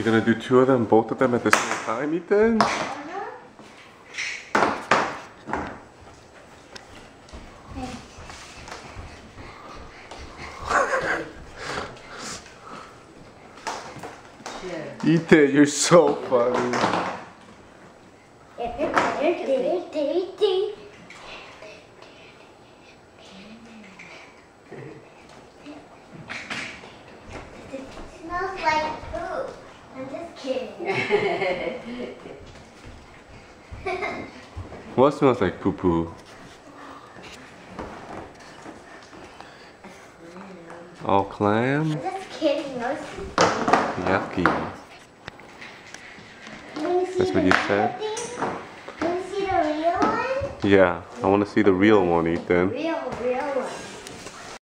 you gonna do two of them, both of them at the same time, Ethan? Ethan, you're so funny. Smells like poop. I'm just kidding. What smells like poo poo? Oh, clam? I'm just kidding. Yucky. That's what you said? You want to see the real one? Yeah, I want to see the real one, Ethan. Real